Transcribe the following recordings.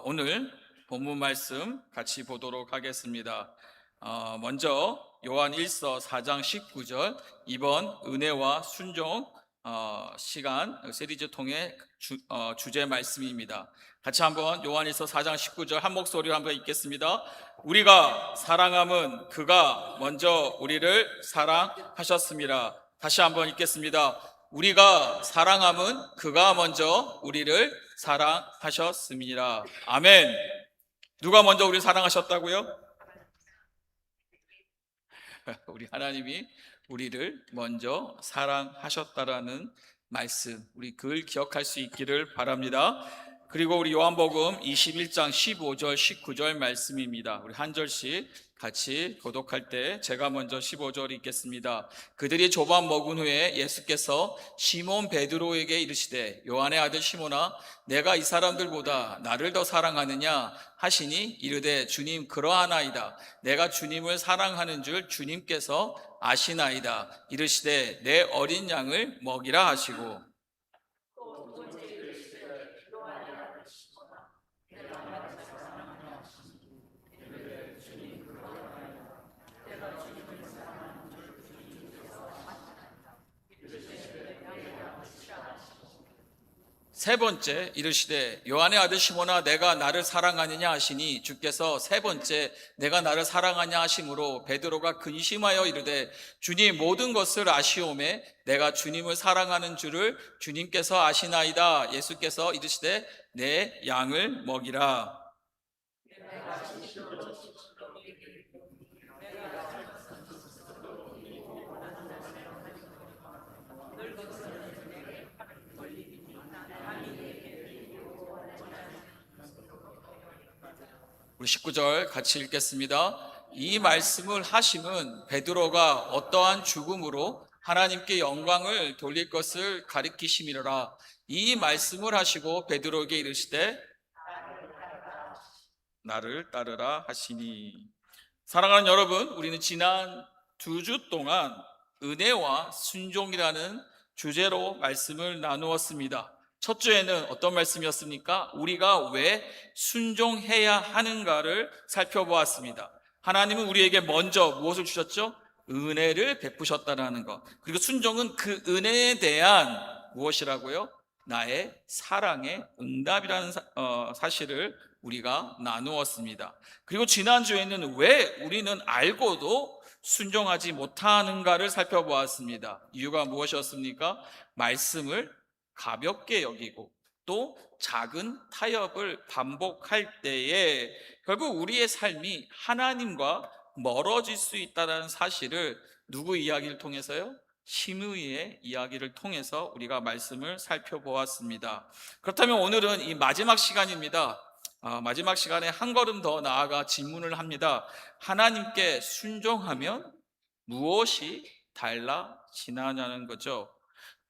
오늘 본문 말씀 같이 보도록 하겠습니다. 먼저 요한 1서 4장 19절, 이번 은혜와 순종 시간 시리즈 통해 주제 말씀입니다. 같이 한번 요한 1서 4장 19절 한 목소리로 한번 읽겠습니다. 우리가 사랑함은 그가 먼저 우리를 사랑하셨습니다. 다시 한번 읽겠습니다. 우리가 사랑함은 그가 먼저 우리를 사랑하셨습니다. 아멘. 누가 먼저 우리를 사랑하셨다고요? 우리 하나님이 우리를 먼저 사랑하셨다라는 말씀, 우리 그걸 기억할 수 있기를 바랍니다. 그리고 우리 요한복음 21장 15절 19절 말씀입니다. 우리 한 절씩 같이 교독할 때 제가 먼저 15절 읽겠습니다. 그들이 조반 먹은 후에 예수께서 시몬 베드로에게 이르시되 요한의 아들 시몬아 내가 이 사람들보다 나를 더 사랑하느냐 하시니 이르되 주님 그러하나이다. 내가 주님을 사랑하는 줄 주님께서 아시나이다. 이르시되 내 어린 양을 먹이라 하시고 세 번째 이르시되 요한의 아들 시몬아 내가 나를 사랑하느냐 하시니 주께서 세 번째 내가 나를 사랑하냐 하심으로 베드로가 근심하여 이르되 주님 모든 것을 아시오매 내가 주님을 사랑하는 줄을 주님께서 아시나이다. 예수께서 이르시되 내 양을 먹이라. 우리 19절 같이 읽겠습니다. 이 말씀을 하심은 베드로가 어떠한 죽음으로 하나님께 영광을 돌릴 것을 가리키심이라. 이 말씀을 하시고 베드로에게 이르시되 나를 따르라 하시니. 사랑하는 여러분, 우리는 지난 2주 동안 은혜와 순종이라는 주제로 말씀을 나누었습니다. 첫 주에는 어떤 말씀이었습니까? 우리가 왜 순종해야 하는가를 살펴보았습니다. 하나님은 우리에게 먼저 무엇을 주셨죠? 은혜를 베푸셨다는 것. 그리고 순종은 그 은혜에 대한 무엇이라고요? 나의 사랑의 응답이라는 사실을 우리가 나누었습니다. 그리고 지난주에는 왜 우리는 알고도 순종하지 못하는가를 살펴보았습니다. 이유가 무엇이었습니까? 말씀을 가볍게 여기고 또 작은 타협을 반복할 때에 결국 우리의 삶이 하나님과 멀어질 수 있다는 사실을 누구 이야기를 통해서요? 심의의 이야기를 통해서 우리가 말씀을 살펴보았습니다. 그렇다면 오늘은 이 마지막 시간입니다. 마지막 시간에 한 걸음 더 나아가 질문을 합니다. 하나님께 순종하면 무엇이 달라지나냐는 거죠.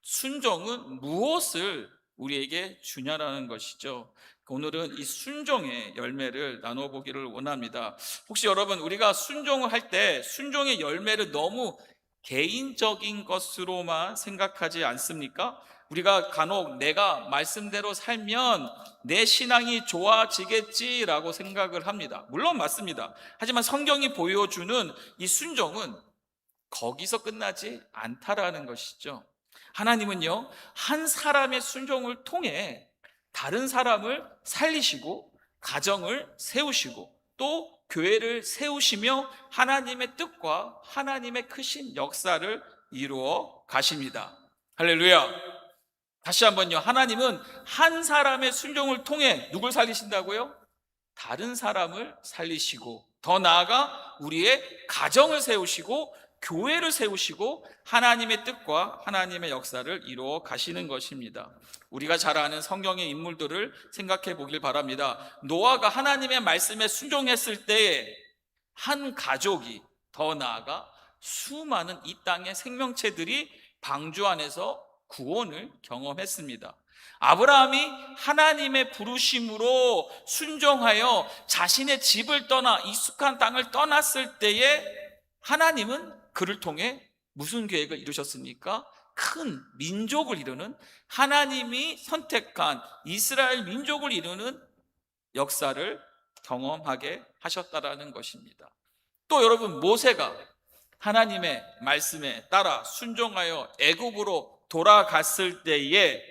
순종은 무엇을 우리에게 주냐라는 것이죠. 오늘은 이 순종의 열매를 나눠보기를 원합니다. 혹시 여러분 우리가 순종을 할 때 순종의 열매를 너무 개인적인 것으로만 생각하지 않습니까? 우리가 간혹 내가 말씀대로 살면 내 신앙이 좋아지겠지라고 생각을 합니다. 물론 맞습니다. 하지만 성경이 보여주는 이 순종은 거기서 끝나지 않다라는 것이죠. 하나님은요, 한 사람의 순종을 통해 다른 사람을 살리시고 가정을 세우시고 또 교회를 세우시며 하나님의 뜻과 하나님의 크신 역사를 이루어 가십니다. 할렐루야. 다시 한번요. 하나님은 한 사람의 순종을 통해 누굴 살리신다고요? 다른 사람을 살리시고 더 나아가 우리의 가정을 세우시고 교회를 세우시고 하나님의 뜻과 하나님의 역사를 이루어 가시는 것입니다. 우리가 잘 아는 성경의 인물들을 생각해 보길 바랍니다. 노아가 하나님의 말씀에 순종했을 때에 한 가족이 더 나아가 수많은 이 땅의 생명체들이 방주 안에서 구원을 경험했습니다. 아브라함이 하나님의 부르심으로 순종하여 자신의 집을 떠나 익숙한 땅을 떠났을 때에 하나님은 그를 통해 무슨 계획을 이루셨습니까? 큰 민족을 이루는, 하나님이 선택한 이스라엘 민족을 이루는 역사를 경험하게 하셨다라는 것입니다. 또 여러분, 모세가 하나님의 말씀에 따라 순종하여 애굽으로 돌아갔을 때에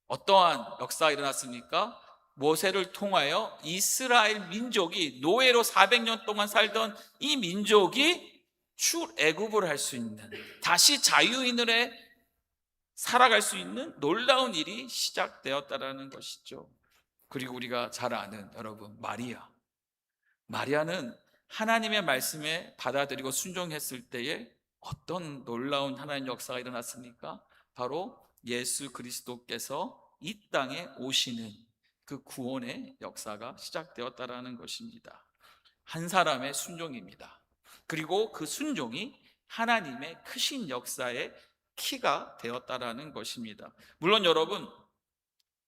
어떠한 역사가 일어났습니까? 모세를 통하여 이스라엘 민족이 노예로 400년 동안 살던 이 민족이 출애굽을 할 수 있는, 다시 자유인으로 살아갈 수 있는 놀라운 일이 시작되었다라는 것이죠. 그리고 우리가 잘 아는 여러분, 마리아는 하나님의 말씀에 받아들이고 순종했을 때에 어떤 놀라운 하나님 역사가 일어났습니까? 바로 예수 그리스도께서 이 땅에 오시는 그 구원의 역사가 시작되었다라는 것입니다. 한 사람의 순종입니다. 그리고 그 순종이 하나님의 크신 역사의 키가 되었다라는 것입니다. 물론 여러분,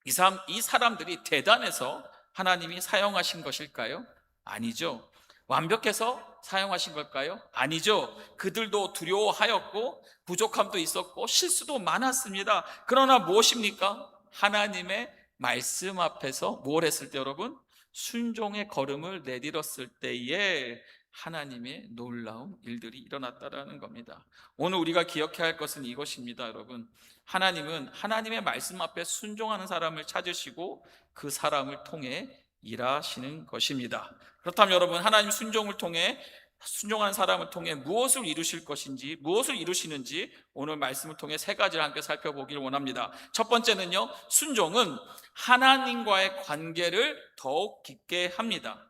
이 사람들이 대단해서 하나님이 사용하신 것일까요? 아니죠. 완벽해서 사용하신 걸까요? 아니죠. 그들도 두려워하였고 부족함도 있었고 실수도 많았습니다. 그러나 무엇입니까? 하나님의 말씀 앞에서 뭘 했을 때 여러분? 순종의 걸음을 내딛었을 때에 하나님의 놀라운 일들이 일어났다라는 겁니다. 오늘 우리가 기억해야 할 것은 이것입니다, 여러분. 하나님은 하나님의 말씀 앞에 순종하는 사람을 찾으시고 그 사람을 통해 일하시는 것입니다. 그렇다면 여러분, 하나님 순종하는 사람을 통해 무엇을 이루실 것인지, 무엇을 이루시는지 오늘 말씀을 통해 세 가지를 함께 살펴보길 원합니다. 첫 번째는요, 순종은 하나님과의 관계를 더욱 깊게 합니다.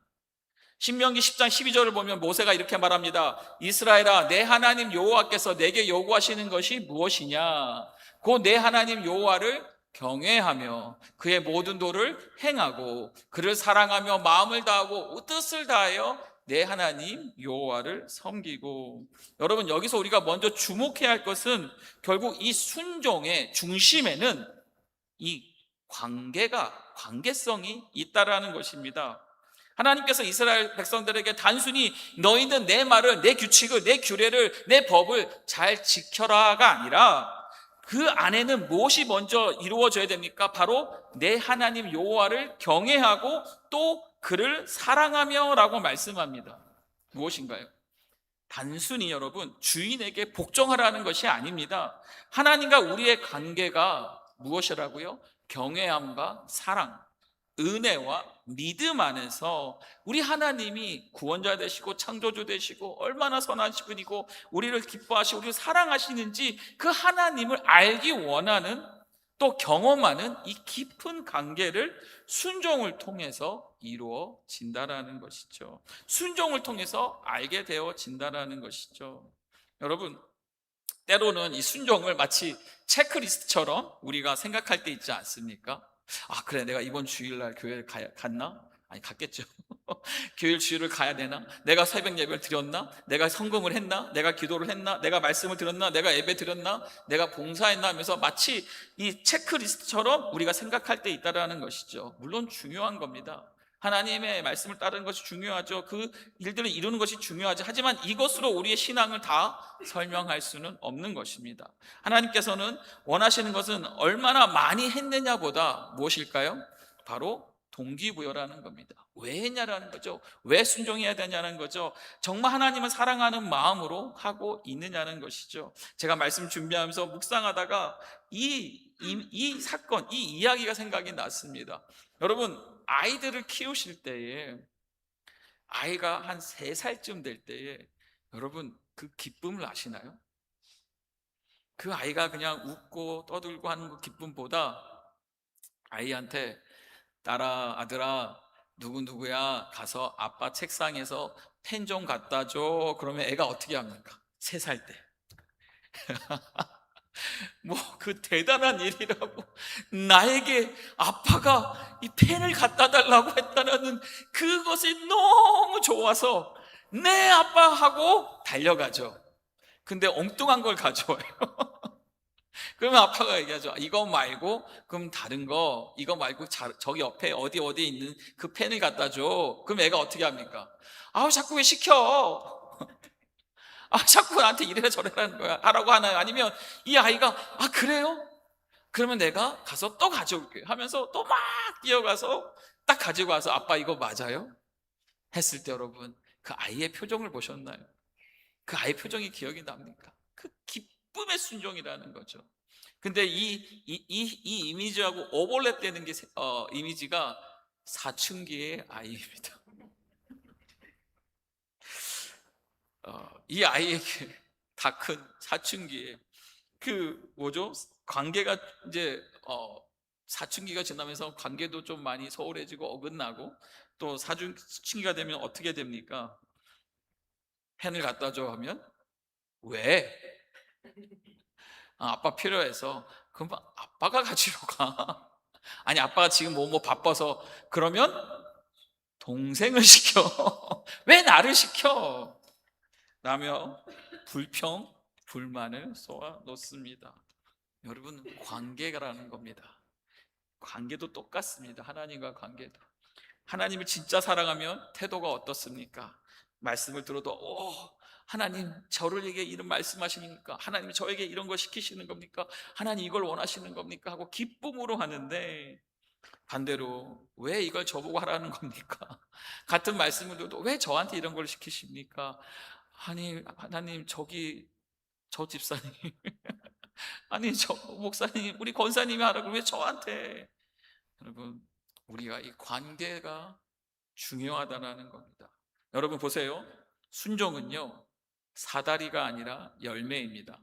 신명기 10장 12절을 보면 모세가 이렇게 말합니다. 이스라엘아, 내 하나님 여호와께서 내게 요구하시는 것이 무엇이냐? 곧 내 하나님 여호와를 경외하며 그의 모든 도를 행하고 그를 사랑하며 마음을 다하고 뜻을 다하여 내 하나님 여호와를 섬기고. 여러분, 여기서 우리가 먼저 주목해야 할 것은 결국 이 순종의 중심에는 이 관계성이 있다라는 것입니다. 하나님께서 이스라엘 백성들에게 단순히 너희는 내 말을, 내 규칙을, 내 규례를, 내 법을 잘 지켜라가 아니라 그 안에는 무엇이 먼저 이루어져야 됩니까? 바로 내 하나님 여호와를 경외하고 또 그를 사랑하며 라고 말씀합니다. 무엇인가요? 단순히 여러분, 주인에게 복종하라는 것이 아닙니다. 하나님과 우리의 관계가 무엇이라고요? 경외함과 사랑, 은혜와 믿음 안에서 우리 하나님이 구원자 되시고 창조주 되시고 얼마나 선하신 분이고 우리를 기뻐하시고 우리를 사랑하시는지 그 하나님을 알기 원하는, 또 경험하는 이 깊은 관계를 순종을 통해서 이루어진다라는 것이죠. 순종을 통해서 알게 되어진다라는 것이죠. 여러분, 때로는 이 순종을 마치 체크리스트처럼 우리가 생각할 때 있지 않습니까? 아, 그래, 내가 이번 주일날 교회를 갔나? 아니, 갔겠죠. 교일 주일을 가야 되나? 내가 새벽 예배를 드렸나? 내가 성금을 했나? 내가 기도를 했나? 내가 말씀을 들었나? 내가 예배 드렸나? 내가 봉사했나? 하면서 마치 이 체크리스트처럼 우리가 생각할 때 있다라는 것이죠. 물론 중요한 겁니다. 하나님의 말씀을 따르는 것이 중요하죠. 그 일들을 이루는 것이 중요하죠. 하지만 이것으로 우리의 신앙을 다 설명할 수는 없는 것입니다. 하나님께서는 원하시는 것은 얼마나 많이 했느냐보다 무엇일까요? 바로 동기부여라는 겁니다. 왜 했냐라는 거죠. 왜 순종해야 되냐는 거죠. 정말 하나님을 사랑하는 마음으로 하고 있느냐는 것이죠. 제가 말씀 준비하면서 묵상하다가 이 사건, 이 이야기가 생각이 났습니다. 여러분, 아이들을 키우실 때에, 아이가 한 3살쯤 될 때에 여러분 그 기쁨을 아시나요? 그 아이가 그냥 웃고 떠들고 하는 그 기쁨보다 아이한테 딸아, 아들아, 누구누구야, 가서 아빠 책상에서 펜 좀 갖다 줘. 그러면 애가 어떻게 합니까? 3살 때. 뭐 그 대단한 일이라고, 나에게 아빠가 이 펜을 갖다 달라고 했다는 그것이 너무 좋아서 네 아빠 하고 달려가죠. 근데 엉뚱한 걸 가져와요. 그러면 아빠가 얘기하죠. 이거 말고 그럼 다른 거, 이거 말고 저기 옆에 어디에 있는 그 펜을 갖다 줘. 그럼 애가 어떻게 합니까? 아우, 자꾸 왜 시켜? 아, 자꾸 나한테 이래라 저래라는 거야 하라고 하나요? 아니면 이 아이가 그래요? 그러면 내가 가서 또 가져올게 하면서 또 막 뛰어가서 딱 가지고 와서 아빠 이거 맞아요? 했을 때 여러분 그 아이의 표정을 보셨나요? 그 아이의 표정이 기억이 납니까? 그 기쁨의 순종이라는 거죠. 근데 이 이미지하고 오버랩되는 게 이미지가 사춘기의 아이입니다. 이 아이에게 다 큰 사춘기에 그 뭐죠? 관계가 이제 사춘기가 지나면서 관계도 좀 많이 소홀해지고 어긋나고 또 사춘기가 되면 어떻게 됩니까? 펜을 갖다 줘 하면 왜? 아빠 필요해서. 그럼 아빠가 가지러 가. 아니 아빠가 지금 뭐 바빠서. 그러면 동생을 시켜. 왜 나를 시켜? 라며 불평, 불만을 쏘아 놓습니다. 여러분 관계라는 겁니다. 관계도 똑같습니다. 하나님과 관계도. 하나님을 진짜 사랑하면 태도가 어떻습니까? 말씀을 들어도 하나님 저를에게 이런 말씀하시니까 하나님이 저에게 이런 걸 시키시는 겁니까? 하나님 이걸 원하시는 겁니까? 하고 기쁨으로 하는데 반대로 왜 이걸 저보고 하라는 겁니까? 같은 말씀을 들어도 왜 저한테 이런 걸 시키십니까? 아니 하나님 저기 저 집사님 아니 저 목사님 우리 권사님이 하라고 왜 저한테. 여러분 우리가 이 관계가 중요하다는 겁니다. 여러분 보세요. 순종은요 사다리가 아니라 열매입니다.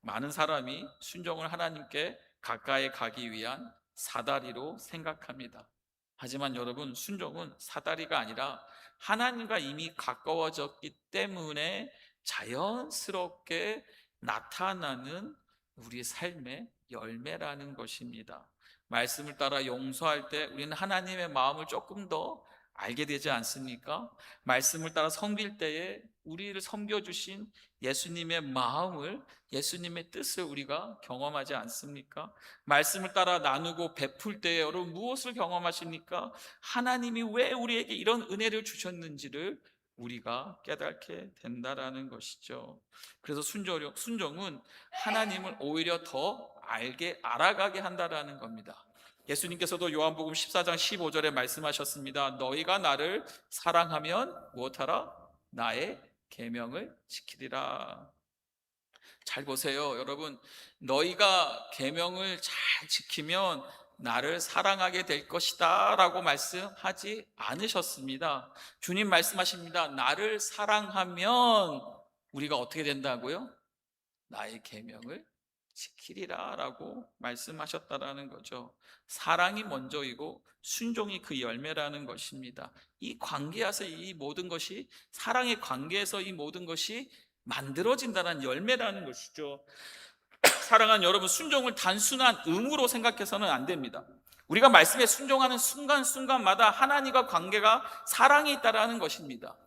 많은 사람이 순종을 하나님께 가까이 가기 위한 사다리로 생각합니다. 하지만 여러분 순종은 사다리가 아니라 하나님과 이미 가까워졌기 때문에 자연스럽게 나타나는 우리 삶의 열매라는 것입니다. 말씀을 따라 용서할 때 우리는 하나님의 마음을 조금 더 알게 되지 않습니까? 말씀을 따라 섬길 때에 우리를 섬겨주신 예수님의 마음을, 예수님의 뜻을 우리가 경험하지 않습니까? 말씀을 따라 나누고 베풀 때에 여러분 무엇을 경험하십니까? 하나님이 왜 우리에게 이런 은혜를 주셨는지를 우리가 깨닫게 된다라는 것이죠. 그래서 순종은 하나님을 오히려 더 알아가게 한다라는 겁니다. 예수님께서도 요한복음 14장 15절에 말씀하셨습니다. 너희가 나를 사랑하면 무엇하라? 나의 계명을 지키리라. 잘 보세요 여러분, 너희가 계명을 잘 지키면 나를 사랑하게 될 것이다 라고 말씀하지 않으셨습니다. 주님 말씀하십니다. 나를 사랑하면 우리가 어떻게 된다고요? 나의 계명을 지키리라 라고 말씀하셨다라는 거죠. 사랑이 먼저이고 순종이 그 열매라는 것입니다. 이 관계에서 이 모든 것이, 사랑의 관계에서 이 모든 것이 만들어진다는 열매라는 것이죠. 사랑하는 여러분, 순종을 단순한 의무로 생각해서는 안 됩니다. 우리가 말씀에 순종하는 순간순간마다 하나님과 관계가 사랑이 있다라는 것입니다.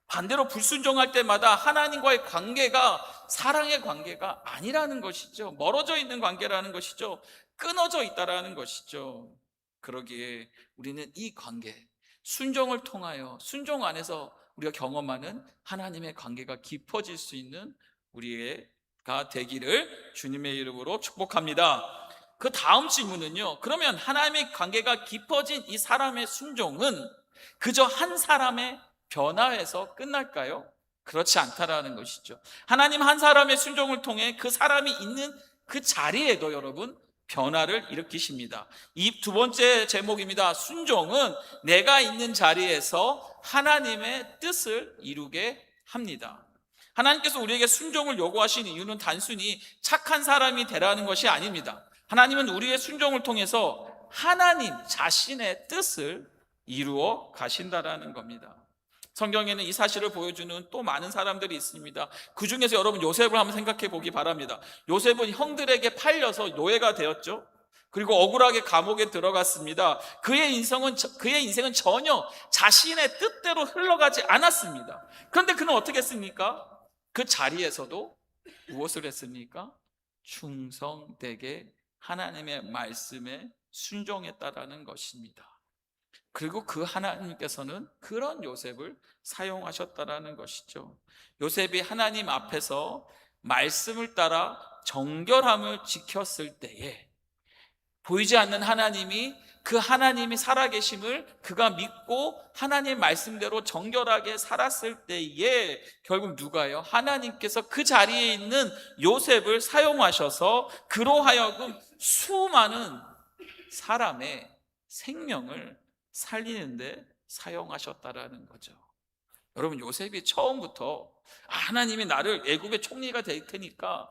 반대로 불순종할 때마다 하나님과의 관계가 사랑의 관계가 아니라는 것이죠. 멀어져 있는 관계라는 것이죠. 끊어져 있다라는 것이죠. 그러기에 우리는 이 관계, 순종을 통하여 순종 안에서 우리가 경험하는 하나님의 관계가 깊어질 수 있는 우리가 되기를 주님의 이름으로 축복합니다. 그 다음 질문은요, 그러면 하나님의 관계가 깊어진 이 사람의 순종은 그저 한 사람의 변화해서 끝날까요? 그렇지 않다라는 것이죠. 하나님 한 사람의 순종을 통해 그 사람이 있는 그 자리에도 여러분 변화를 일으키십니다. 이 두 번째 제목입니다. 순종은 내가 있는 자리에서 하나님의 뜻을 이루게 합니다. 하나님께서 우리에게 순종을 요구하시는 이유는 단순히 착한 사람이 되라는 것이 아닙니다. 하나님은 우리의 순종을 통해서 하나님 자신의 뜻을 이루어 가신다라는 겁니다. 성경에는 이 사실을 보여주는 또 많은 사람들이 있습니다. 그 중에서 여러분 요셉을 한번 생각해 보기 바랍니다. 요셉은 형들에게 팔려서 노예가 되었죠. 그리고 억울하게 감옥에 들어갔습니다. 그의 인생은 전혀 자신의 뜻대로 흘러가지 않았습니다. 그런데 그는 어떻게 했습니까? 그 자리에서도 무엇을 했습니까? 충성되게 하나님의 말씀에 순종했다라는 것입니다. 그리고 그 하나님께서는 그런 요셉을 사용하셨다라는 것이죠. 요셉이 하나님 앞에서 말씀을 따라 정결함을 지켰을 때에 보이지 않는 하나님이, 그 하나님이 살아계심을 그가 믿고 하나님 말씀대로 정결하게 살았을 때에 결국 누가요? 하나님께서 그 자리에 있는 요셉을 사용하셔서 그로 하여금 수많은 사람의 생명을 살리는데 사용하셨다라는 거죠. 여러분, 요셉이 처음부터 하나님이 나를 애굽의 총리가 될 테니까,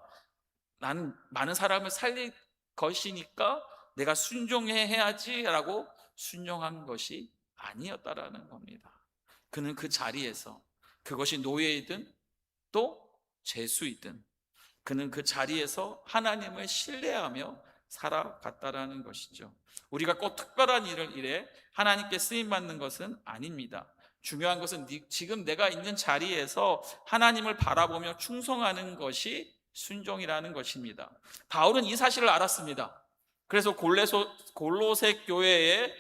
나는 많은 사람을 살릴 것이니까 내가 순종해야지 라고 순종한 것이 아니었다라는 겁니다. 그는 그 자리에서, 그것이 노예이든 또 죄수이든, 그는 그 자리에서 하나님을 신뢰하며 살아갔다라는 것이죠. 우리가 꼭 특별한 일에 하나님께 쓰임받는 것은 아닙니다. 중요한 것은 지금 내가 있는 자리에서 하나님을 바라보며 충성하는 것이 순종이라는 것입니다. 바울은 이 사실을 알았습니다. 그래서 골로새 교회에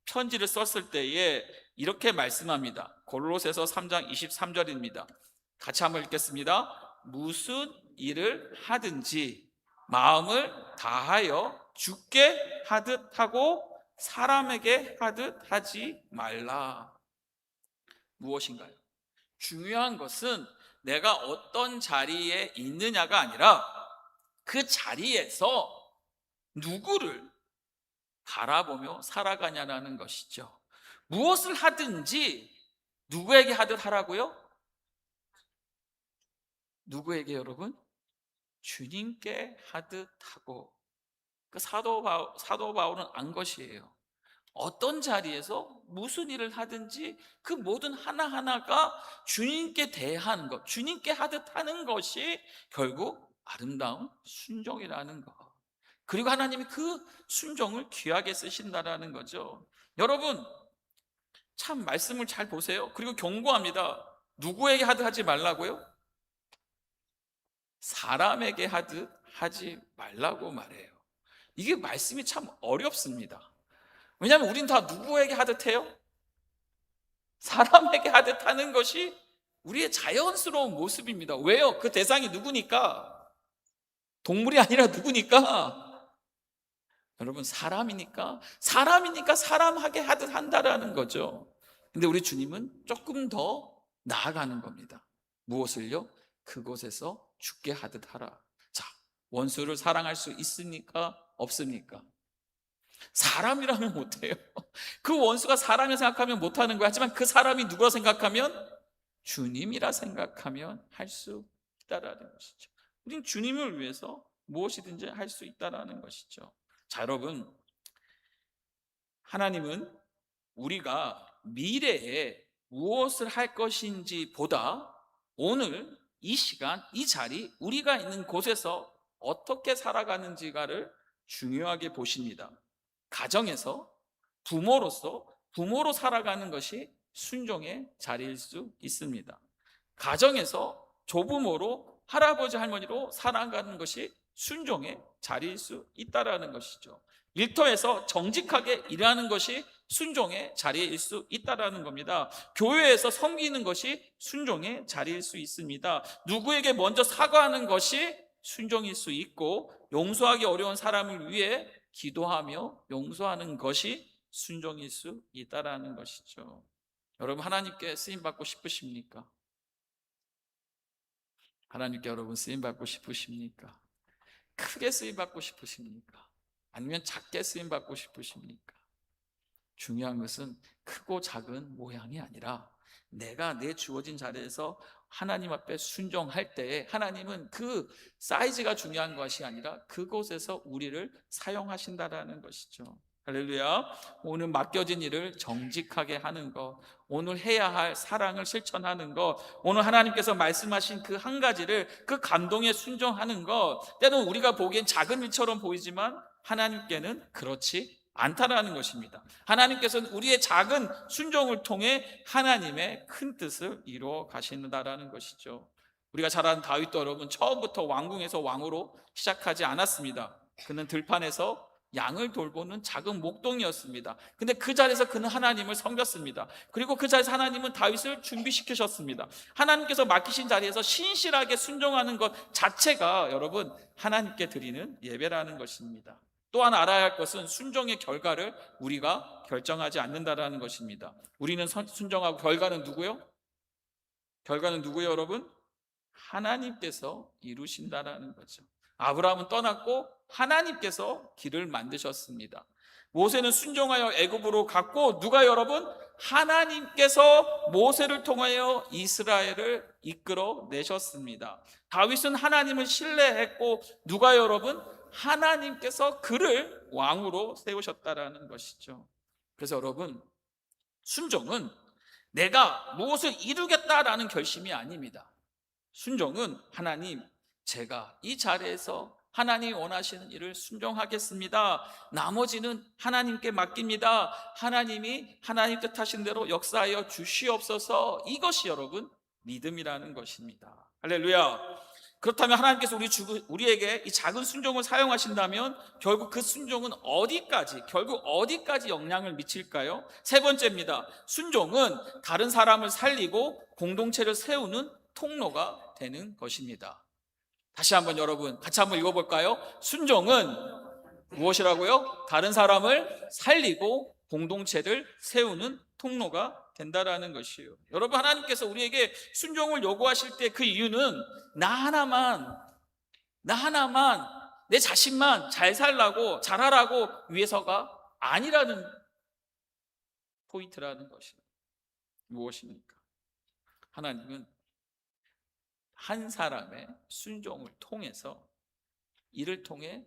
편지를 썼을 때에 이렇게 말씀합니다. 골로새서 3장 23절입니다. 같이 한번 읽겠습니다. 무슨 일을 하든지 마음을 다하여 주께 하듯 하고 사람에게 하듯 하지 말라. 무엇인가요? 중요한 것은 내가 어떤 자리에 있느냐가 아니라 그 자리에서 누구를 바라보며 살아가냐라는 것이죠. 무엇을 하든지 누구에게 하듯 하라고요? 누구에게 여러분? 주님께 하듯 하고. 그 사도 바울은 안 것이에요. 어떤 자리에서 무슨 일을 하든지 그 모든 하나하나가 주님께 대하는 것, 주님께 하듯 하는 것이 결국 아름다운 순종이라는 것. 그리고 하나님이 그 순종을 귀하게 쓰신다라는 거죠. 여러분, 참 말씀을 잘 보세요. 그리고 경고합니다. 누구에게 하듯 하지 말라고요? 사람에게 하듯 하지 말라고 말해요. 이게 말씀이 참 어렵습니다. 왜냐하면 우린 다 누구에게 하듯 해요? 사람에게 하듯 하는 것이 우리의 자연스러운 모습입니다. 왜요? 그 대상이 누구니까? 동물이 아니라 누구니까? 여러분, 사람이니까 사람하게 하듯 한다라는 거죠. 근데 우리 주님은 조금 더 나아가는 겁니다. 무엇을요? 그곳에서 죽게 하듯 하라. 자, 원수를 사랑할 수 있습니까? 없습니까? 사람이라면 못해요. 그 원수가 사람이라 생각하면 못하는 거야. 하지만 그 사람이 누구라 생각하면? 주님이라 생각하면 할 수 있다라는 것이죠. 우린 주님을 위해서 무엇이든지 할 수 있다라는 것이죠. 자, 여러분, 하나님은 우리가 미래에 무엇을 할 것인지 보다 오늘 이 시간, 이 자리, 우리가 있는 곳에서 어떻게 살아가는지가를 중요하게 보십니다. 가정에서 부모로 살아가는 것이 순종의 자리일 수 있습니다. 가정에서 조부모로, 할아버지 할머니로 살아가는 것이 순종의 자리일 수 있다라는 것이죠. 일터에서 정직하게 일하는 것이 순종의 자리일 수 있다라는 겁니다. 교회에서 섬기는 것이 순종의 자리일 수 있습니다. 누구에게 먼저 사과하는 것이 순종일 수 있고, 용서하기 어려운 사람을 위해 기도하며 용서하는 것이 순종일 수 있다라는 것이죠. 여러분, 하나님께 쓰임받고 싶으십니까? 하나님께 여러분 쓰임받고 싶으십니까? 크게 쓰임받고 싶으십니까? 아니면 작게 쓰임받고 싶으십니까? 중요한 것은 크고 작은 모양이 아니라 내가 내 주어진 자리에서 하나님 앞에 순종할 때에 하나님은 그 사이즈가 중요한 것이 아니라 그곳에서 우리를 사용하신다라는 것이죠. 할렐루야. 오늘 맡겨진 일을 정직하게 하는 것, 오늘 해야 할 사랑을 실천하는 것, 오늘 하나님께서 말씀하신 그 한 가지를, 그 감동에 순종하는 것, 때로는 우리가 보기엔 작은 일처럼 보이지만 하나님께는 그렇지 않다라는 것입니다. 하나님께서는 우리의 작은 순종을 통해 하나님의 큰 뜻을 이루어 가신다라는 것이죠. 우리가 잘 아는 다윗도 여러분, 처음부터 왕궁에서 왕으로 시작하지 않았습니다. 그는 들판에서 양을 돌보는 작은 목동이었습니다. 근데 그 자리에서 그는 하나님을 섬겼습니다. 그리고 그 자리에서 하나님은 다윗을 준비시키셨습니다. 하나님께서 맡기신 자리에서 신실하게 순종하는 것 자체가 여러분 하나님께 드리는 예배라는 것입니다. 또한 알아야 할 것은 순종의 결과를 우리가 결정하지 않는다라는 것입니다. 우리는 순종하고 결과는 누구요? 결과는 누구요, 여러분? 하나님께서 이루신다라는 거죠. 아브라함은 떠났고 하나님께서 길을 만드셨습니다. 모세는 순종하여 애굽으로 갔고 누가 여러분? 하나님께서 모세를 통하여 이스라엘을 이끌어 내셨습니다. 다윗은 하나님을 신뢰했고 누가 여러분? 하나님께서 그를 왕으로 세우셨다라는 것이죠. 그래서 여러분, 순종은 내가 무엇을 이루겠다라는 결심이 아닙니다. 순종은 하나님, 제가 이 자리에서 하나님이 원하시는 일을 순종하겠습니다. 나머지는 하나님께 맡깁니다. 하나님이 하나님 뜻하신 대로 역사하여 주시옵소서. 이것이 여러분 믿음이라는 것입니다. 할렐루야. 그렇다면 하나님께서 우리에게 이 작은 순종을 사용하신다면 결국 그 순종은 결국 어디까지 영향을 미칠까요? 세 번째입니다. 순종은 다른 사람을 살리고 공동체를 세우는 통로가 되는 것입니다. 다시 한번 여러분 같이 한번 읽어볼까요? 순종은 무엇이라고요? 다른 사람을 살리고 공동체를 세우는 통로가 된다라는 것이에요. 여러분, 하나님께서 우리에게 순종을 요구하실 때 그 이유는 나 하나만 내 자신만 잘 살라고 잘하라고 위해서가 아니라는 포인트라는 것이 무엇입니까? 하나님은 한 사람의 순종을 통해서 이를 통해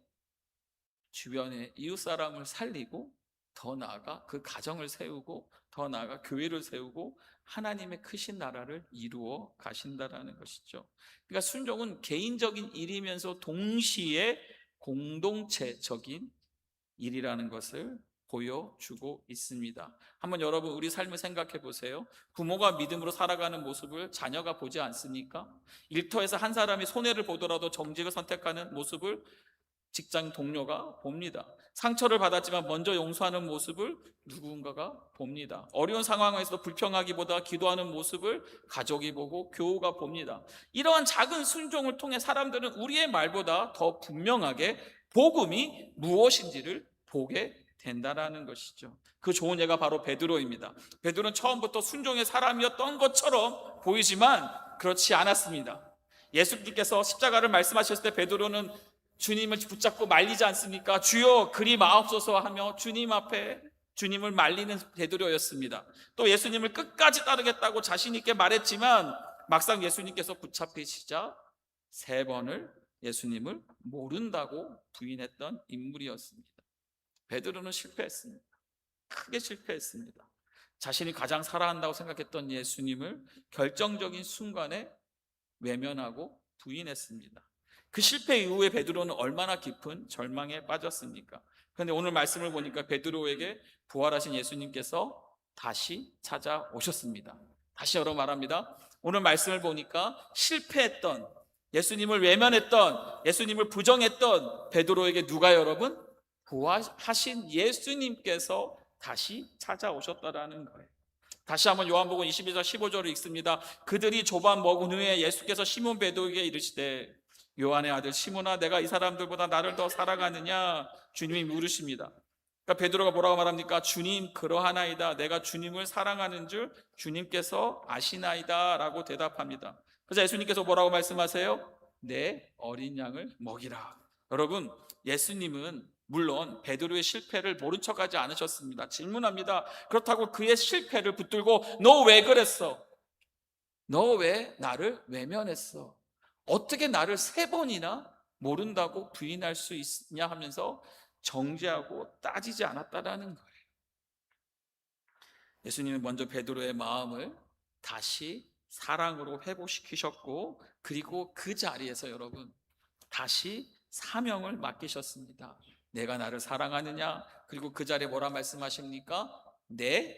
주변의 이웃 사람을 살리고 더 나아가 그 가정을 세우고 더 나아가 교회를 세우고 하나님의 크신 나라를 이루어 가신다라는 것이죠. 그러니까 순종은 개인적인 일이면서 동시에 공동체적인 일이라는 것을 보여주고 있습니다. 한번 여러분 우리 삶을 생각해 보세요. 부모가 믿음으로 살아가는 모습을 자녀가 보지 않습니까? 일터에서 한 사람이 손해를 보더라도 정직을 선택하는 모습을 직장 동료가 봅니다. 상처를 받았지만 먼저 용서하는 모습을 누군가가 봅니다. 어려운 상황에서 불평하기보다 기도하는 모습을 가족이 보고 교우가 봅니다. 이러한 작은 순종을 통해 사람들은 우리의 말보다 더 분명하게 복음이 무엇인지를 보게 된다라는 것이죠. 그 좋은 예가 바로 베드로입니다. 베드로는 처음부터 순종의 사람이었던 것처럼 보이지만 그렇지 않았습니다. 예수님께서 십자가를 말씀하셨을 때 베드로는 주님을 붙잡고 말리지 않습니까? 주여 그리 마옵소서 하며 주님 앞에 주님을 말리는 베드로였습니다. 또 예수님을 끝까지 따르겠다고 자신 있게 말했지만 막상 예수님께서 붙잡히시자 3번을 예수님을 모른다고 부인했던 인물이었습니다. 베드로는 실패했습니다. 크게 실패했습니다. 자신이 가장 사랑한다고 생각했던 예수님을 결정적인 순간에 외면하고 부인했습니다. 그 실패 이후에 베드로는 얼마나 깊은 절망에 빠졌습니까? 그런데 오늘 말씀을 보니까 베드로에게 부활하신 예수님께서 다시 찾아오셨습니다. 다시 여러분 말합니다. 오늘 말씀을 보니까 실패했던, 예수님을 외면했던, 예수님을 부정했던 베드로에게 누가 여러분? 부활하신 예수님께서 다시 찾아오셨다라는 거예요. 다시 한번 요한복음 21장 15절을 읽습니다. 그들이 조반 먹은 후에 예수께서 시몬 베드로에게 이르시되 요한의 아들 시몬아 내가 이 사람들보다 나를 더 사랑하느냐? 주님이 물으십니다. 그러니까 베드로가 뭐라고 말합니까? 주님 그러하나이다. 내가 주님을 사랑하는 줄 주님께서 아시나이다 라고 대답합니다. 그래서 예수님께서 뭐라고 말씀하세요? 내 어린 양을 먹이라. 여러분, 예수님은 물론 베드로의 실패를 모른 척하지 않으셨습니다. 질문합니다. 그렇다고 그의 실패를 붙들고 너 왜 그랬어? 너 왜 나를 외면했어? 어떻게 나를 3번이나 모른다고 부인할 수 있냐 하면서 정죄하고 따지지 않았다라는 거예요. 예수님은 먼저 베드로의 마음을 다시 사랑으로 회복시키셨고 그리고 그 자리에서 여러분 다시 사명을 맡기셨습니다. 내가 나를 사랑하느냐? 그리고 그 자리에 뭐라 말씀하십니까? 내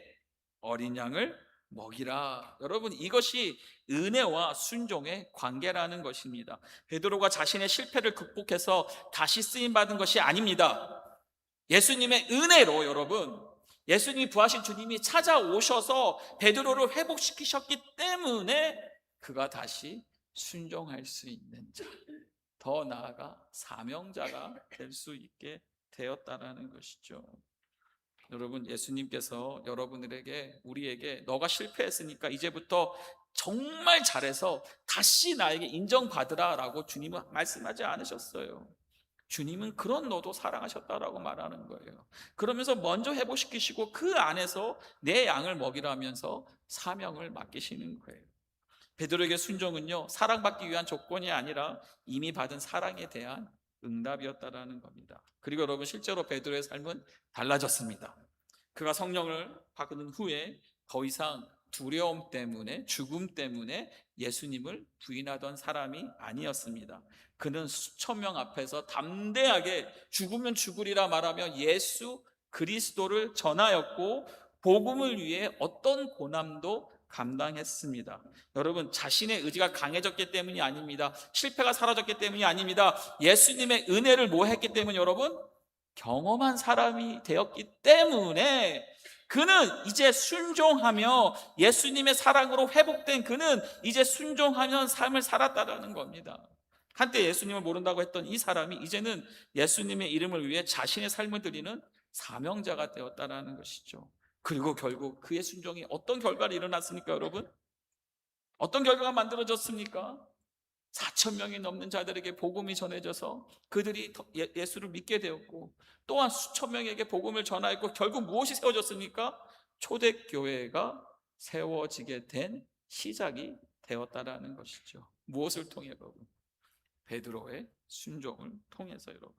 어린 양을 먹이라. 여러분, 이것이 은혜와 순종의 관계라는 것입니다. 베드로가 자신의 실패를 극복해서 다시 쓰임 받은 것이 아닙니다. 예수님의 은혜로 여러분, 예수님이 부하신 주님이 찾아오셔서 베드로를 회복시키셨기 때문에 그가 다시 순종할 수 있는 자, 더 나아가 사명자가 될 수 있게 되었다라는 것이죠. 여러분, 예수님께서 여러분들에게, 우리에게 너가 실패했으니까 이제부터 정말 잘해서 다시 나에게 인정받으라 라고 주님은 말씀하지 않으셨어요. 주님은 그런 너도 사랑하셨다라고 말하는 거예요. 그러면서 먼저 회복시키시고 그 안에서 내 양을 먹이라면서 사명을 맡기시는 거예요. 베드로에게 순종은요, 사랑받기 위한 조건이 아니라 이미 받은 사랑에 대한 응답이었다라는 겁니다. 그리고 여러분, 실제로 베드로의 삶은 달라졌습니다. 그가 성령을 받은 후에 더 이상 두려움 때문에, 죽음 때문에 예수님을 부인하던 사람이 아니었습니다. 그는 수천 명 앞에서 담대하게 죽으면 죽으리라 말하며 예수 그리스도를 전하였고 복음을 위해 어떤 고난도 감당했습니다. 여러분, 자신의 의지가 강해졌기 때문이 아닙니다. 실패가 사라졌기 때문이 아닙니다. 예수님의 은혜를 뭐 했기 때문에, 여러분? 경험한 사람이 되었기 때문에 그는 이제 순종하며 예수님의 사랑으로 회복된 그는 이제 순종하면 삶을 살았다라는 겁니다. 한때 예수님을 모른다고 했던 이 사람이 이제는 예수님의 이름을 위해 자신의 삶을 드리는 사명자가 되었다라는 것이죠. 그리고 결국 그의 순종이 어떤 결과를 일어났습니까, 여러분? 어떤 결과가 만들어졌습니까? 4천 명이 넘는 자들에게 복음이 전해져서 그들이 예수를 믿게 되었고, 또한 수천 명에게 복음을 전하였고, 결국 무엇이 세워졌습니까? 초대교회가 세워지게 된 시작이 되었다라는 것이죠. 무엇을 통해, 여러분? 베드로의 순종을 통해서. 여러분,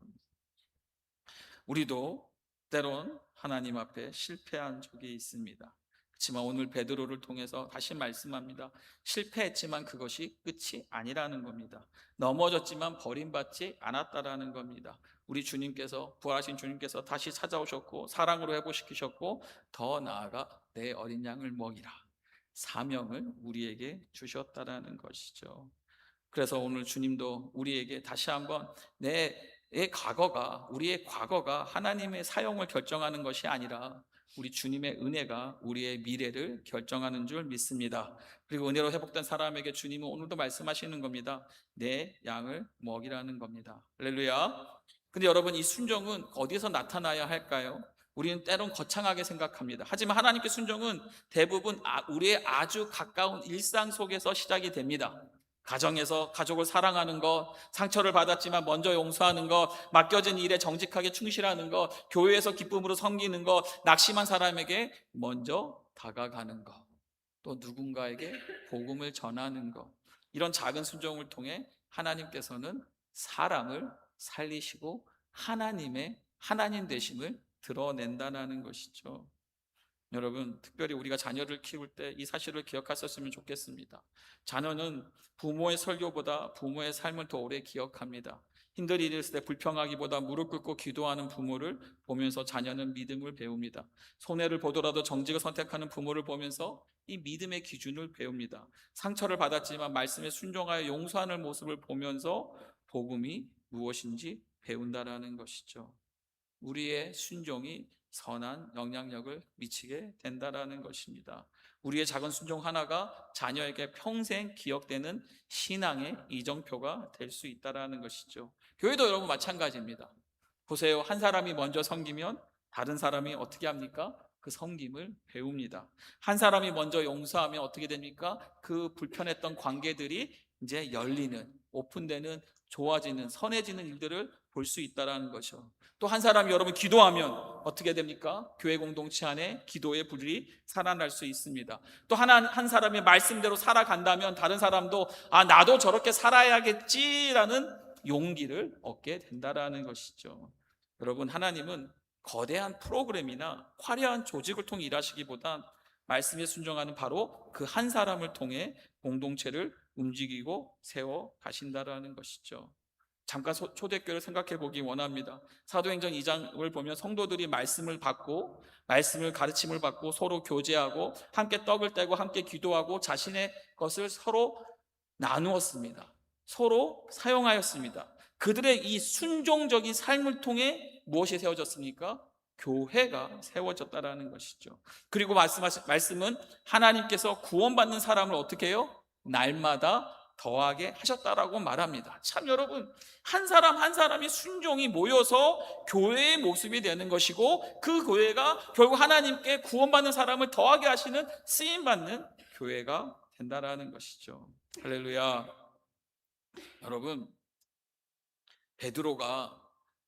우리도 때론 하나님 앞에 실패한 적이 있습니다. 그렇지만 오늘 베드로를 통해서 다시 말씀합니다. 실패했지만 그것이 끝이 아니라는 겁니다. 넘어졌지만 버림받지 않았다라는 겁니다. 우리 주님께서, 부활하신 주님께서 다시 찾아오셨고 사랑으로 회복시키셨고, 더 나아가 내 어린 양을 먹이라 사명을 우리에게 주셨다라는 것이죠. 그래서 오늘 주님도 우리에게 다시 한번 우리의 과거가 하나님의 사용을 결정하는 것이 아니라 우리 주님의 은혜가 우리의 미래를 결정하는 줄 믿습니다. 그리고 은혜로 회복된 사람에게 주님은 오늘도 말씀하시는 겁니다. 내 양을 먹이라는 겁니다. 할렐루야. 근데 여러분, 이 순종은 어디서 나타나야 할까요? 우리는 때론 거창하게 생각합니다. 하지만 하나님께 순종은 대부분 우리의 아주 가까운 일상 속에서 시작이 됩니다. 가정에서 가족을 사랑하는 것, 상처를 받았지만 먼저 용서하는 것, 맡겨진 일에 정직하게 충실하는 것, 교회에서 기쁨으로 섬기는 것, 낙심한 사람에게 먼저 다가가는 것, 또 누군가에게 복음을 전하는 것, 이런 작은 순종을 통해 하나님께서는 사람을 살리시고 하나님 되심을 드러낸다는 것이죠. 여러분, 특별히 우리가 자녀를 키울 때 이 사실을 기억하셨으면 좋겠습니다. 자녀는 부모의 설교보다 부모의 삶을 더 오래 기억합니다. 힘든 일이 있을 때 불평하기보다 무릎 꿇고 기도하는 부모를 보면서 자녀는 믿음을 배웁니다. 손해를 보더라도 정직을 선택하는 부모를 보면서 이 믿음의 기준을 배웁니다. 상처를 받았지만 말씀에 순종하여 용서하는 모습을 보면서 복음이 무엇인지 배운다라는 것이죠. 우리의 순종이 선한 영향력을 미치게 된다라는 것입니다. 우리의 작은 순종 하나가 자녀에게 평생 기억되는 신앙의 이정표가 될 수 있다라는 것이죠. 교회도 여러분 마찬가지입니다. 보세요. 한 사람이 먼저 섬기면 다른 사람이 어떻게 합니까? 그 섬김을 배웁니다. 한 사람이 먼저 용서하면 어떻게 됩니까? 그 불편했던 관계들이 이제 열리는, 오픈되는, 좋아지는, 선해지는 일들을 볼 수 있다는 거죠. 또 한 사람이 여러분 기도하면 어떻게 됩니까? 교회 공동체 안에 기도의 불이 살아날 수 있습니다. 또 한 사람이 말씀대로 살아간다면 다른 사람도 나도 저렇게 살아야겠지라는 용기를 얻게 된다는 것이죠. 여러분, 하나님은 거대한 프로그램이나 화려한 조직을 통해 일하시기보단 말씀에 순종하는 바로 그 한 사람을 통해 공동체를 움직이고 세워 가신다라는 것이죠. 잠깐 초대교회를 생각해 보기 원합니다. 사도행전 2장을 보면 성도들이 말씀을 받고, 말씀을 가르침을 받고, 서로 교제하고, 함께 떡을 떼고, 함께 기도하고, 자신의 것을 서로 나누었습니다. 서로 사용하였습니다. 그들의 이 순종적인 삶을 통해 무엇이 세워졌습니까? 교회가 세워졌다라는 것이죠. 그리고 말씀은 하나님께서 구원받는 사람을 어떻게 해요? 날마다 더하게 하셨다라고 말합니다. 참 여러분, 한 사람 한 사람이 순종이 모여서 교회의 모습이 되는 것이고, 그 교회가 결국 하나님께 구원받는 사람을 더하게 하시는 쓰임받는 교회가 된다라는 것이죠. 할렐루야. 여러분, 베드로가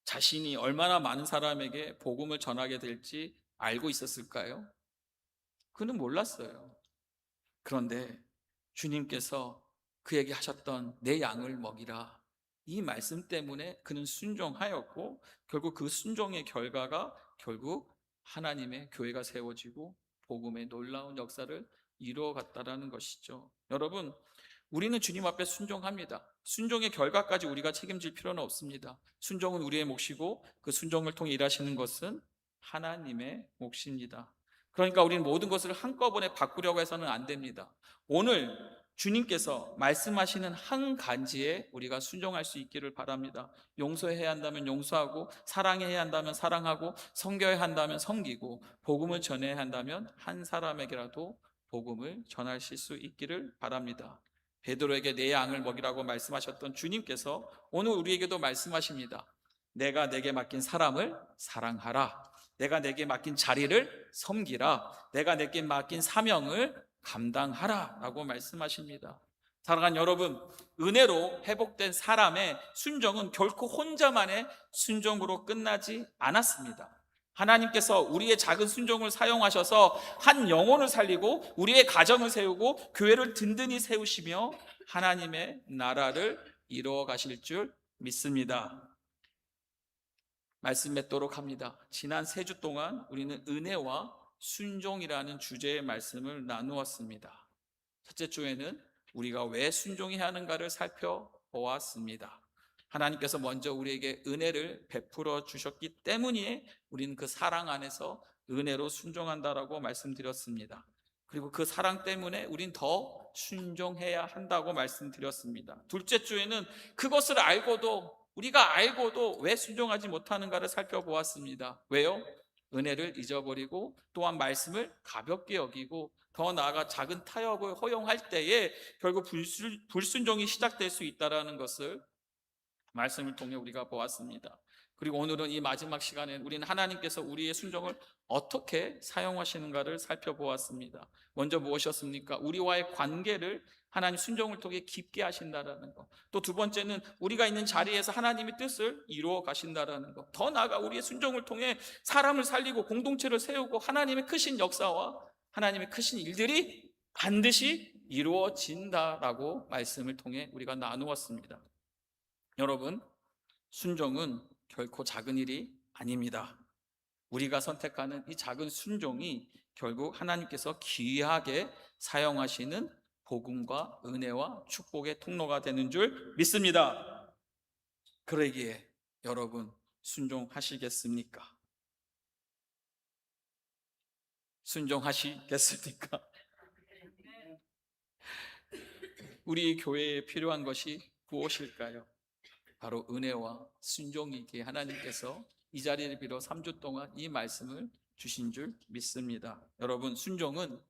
자신이 얼마나 많은 사람에게 복음을 전하게 될지 알고 있었을까요? 그는 몰랐어요. 그런데 주님께서 그에게 하셨던 내 양을 먹이라, 이 말씀 때문에 그는 순종하였고, 결국 그 순종의 결과가 결국 하나님의 교회가 세워지고 복음의 놀라운 역사를 이루어갔다라는 것이죠. 여러분, 우리는 주님 앞에 순종합니다. 순종의 결과까지 우리가 책임질 필요는 없습니다. 순종은 우리의 몫이고, 그 순종을 통해 일하시는 것은 하나님의 몫입니다. 그러니까 우리는 모든 것을 한꺼번에 바꾸려고 해서는 안 됩니다. 오늘 주님께서 말씀하시는 한 가지에 우리가 순종할 수 있기를 바랍니다. 용서해야 한다면 용서하고, 사랑해야 한다면 사랑하고, 섬겨야 한다면 섬기고, 복음을 전해야 한다면 한 사람에게라도 복음을 전하실 수 있기를 바랍니다. 베드로에게 내 양을 먹이라고 말씀하셨던 주님께서 오늘 우리에게도 말씀하십니다. 내가 내게 맡긴 사람을 사랑하라. 내가 내게 맡긴 자리를 섬기라. 내가 내게 맡긴 사명을 감당하라 라고 말씀하십니다. 사랑하는 여러분, 은혜로 회복된 사람의 순종은 결코 혼자만의 순종으로 끝나지 않았습니다. 하나님께서 우리의 작은 순종을 사용하셔서 한 영혼을 살리고 우리의 가정을 세우고 교회를 든든히 세우시며 하나님의 나라를 이루어 가실 줄 믿습니다. 말씀 맺도록 합니다. 지난 3주 동안 우리는 은혜와 순종이라는 주제의 말씀을 나누었습니다. 첫째 주에는 우리가 왜 순종해야 하는가를 살펴보았습니다. 하나님께서 먼저 우리에게 은혜를 베풀어 주셨기 때문에 우리는 그 사랑 안에서 은혜로 순종한다라고 말씀드렸습니다. 그리고 그 사랑 때문에 우린 더 순종해야 한다고 말씀드렸습니다. 둘째 주에는 그것을 우리가 알고도 왜 순종하지 못하는가를 살펴보았습니다. 왜요? 은혜를 잊어버리고, 또한 말씀을 가볍게 여기고, 더 나아가 작은 타협을 허용할 때에 결국 불순종이 시작될 수 있다는 것을 말씀을 통해 우리가 보았습니다. 그리고 오늘은 이 마지막 시간에 우리는 하나님께서 우리의 순종을 어떻게 사용하시는가를 살펴보았습니다. 먼저 무엇이었습니까? 우리와의 관계를 하나님 순종을 통해 깊게 하신다라는 것. 또 두 번째는 우리가 있는 자리에서 하나님의 뜻을 이루어 가신다라는 것. 더 나아가 우리의 순종을 통해 사람을 살리고 공동체를 세우고 하나님의 크신 역사와 하나님의 크신 일들이 반드시 이루어진다라고 말씀을 통해 우리가 나누었습니다. 여러분, 순종은 결코 작은 일이 아닙니다. 우리가 선택하는 이 작은 순종이 결국 하나님께서 귀하게 사용하시는 복음과 은혜와 축복의 통로가 되는 줄 믿습니다. 그러기에 여러분, 순종하시겠습니까? 순종하시겠습니까? 우리 교회에 필요한 것이 무엇일까요? 바로 은혜와 순종이기에 하나님께서 이 자리를 빌어 3주 동안 이 말씀을 주신 줄 믿습니다. 여러분, 순종은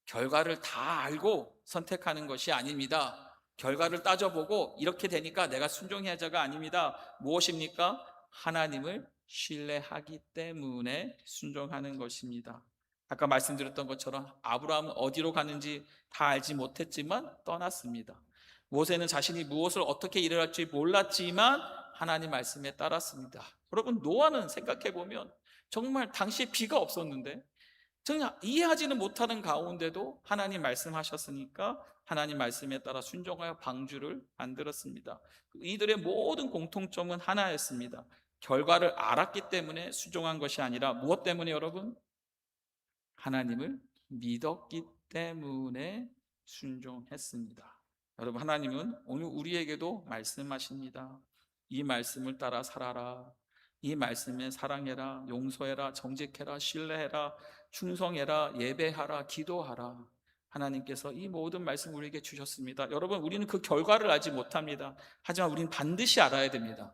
결과를 다 알고 선택하는 것이 아닙니다. 결과를 따져보고 이렇게 되니까 내가 순종해야자가 아닙니다. 무엇입니까? 하나님을 신뢰하기 때문에 순종하는 것입니다. 아까 말씀드렸던 것처럼 아브라함은 어디로 가는지 다 알지 못했지만 떠났습니다. 모세는 자신이 무엇을 어떻게 일어날지 몰랐지만 하나님 말씀에 따랐습니다. 여러분, 노아는 생각해보면 정말 당시에 비가 없었는데 전혀 이해하지는 못하는 가운데도 하나님 말씀하셨으니까 하나님 말씀에 따라 순종하여 방주를 만들었습니다. 이들의 모든 공통점은 하나였습니다. 결과를 알았기 때문에 순종한 것이 아니라 무엇 때문에 여러분? 하나님을 믿었기 때문에 순종했습니다. 여러분, 하나님은 오늘 우리에게도 말씀하십니다. 이 말씀을 따라 살아라. 이 말씀에 사랑해라, 용서해라, 정직해라, 신뢰해라, 충성해라, 예배하라, 기도하라. 하나님께서 이 모든 말씀 우리에게 주셨습니다. 여러분, 우리는 그 결과를 알지 못합니다. 하지만 우리는 반드시 알아야 됩니다.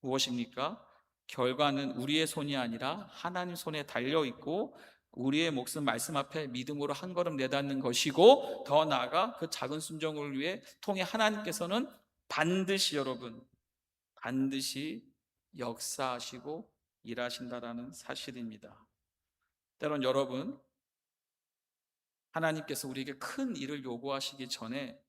무엇입니까? 결과는 우리의 손이 아니라 하나님 손에 달려있고 우리의 몫은 말씀 앞에 믿음으로 한 걸음 내닫는 것이고, 더 나아가 그 작은 순종을 위해 통해 하나님께서는 반드시 여러분, 반드시 역사하시고 일하신다라는 사실입니다. 때론 여러분, 하나님께서 우리에게 큰 일을 요구하시기 전에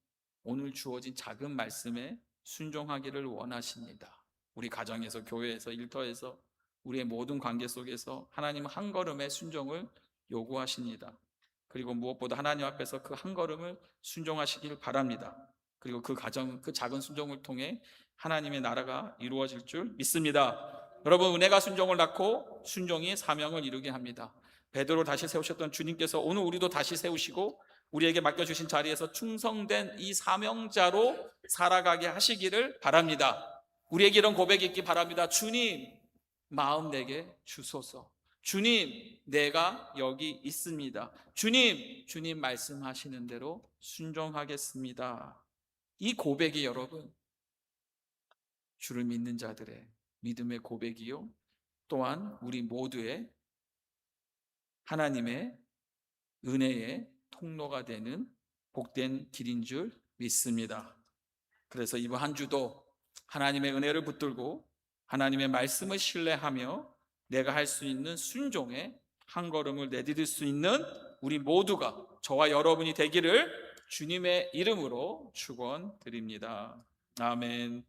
오늘 주어진 작은 말씀에 순종하기를 원하십니다. 우리 가정에서, 교회에서, 일터에서, 우리의 모든 관계 속에서 하나님은 한 걸음의 순종을 요구하십니다. 그리고 무엇보다 하나님 앞에서 그 한 걸음을 순종하시길 바랍니다. 그리고 그 가정, 그 작은 순종을 통해 하나님의 나라가 이루어질 줄 믿습니다. 여러분, 은혜가 순종을 낳고 순종이 사명을 이루게 합니다. 베드로 다시 세우셨던 주님께서 오늘 우리도 다시 세우시고 우리에게 맡겨주신 자리에서 충성된 이 사명자로 살아가게 하시기를 바랍니다. 우리에게 이런 고백이 있기 바랍니다. 주님, 마음 내게 주소서. 주님, 내가 여기 있습니다. 주님 말씀하시는 대로 순종하겠습니다. 이 고백이 여러분, 주를 믿는 자들의 믿음의 고백이요, 또한 우리 모두의 하나님의 은혜의 통로가 되는 복된 길인 줄 믿습니다. 그래서 이번 한 주도 하나님의 은혜를 붙들고 하나님의 말씀을 신뢰하며 내가 할 수 있는 순종의 한 걸음을 내디딜 수 있는 우리 모두가, 저와 여러분이 되기를 주님의 이름으로 축원드립니다. 아멘.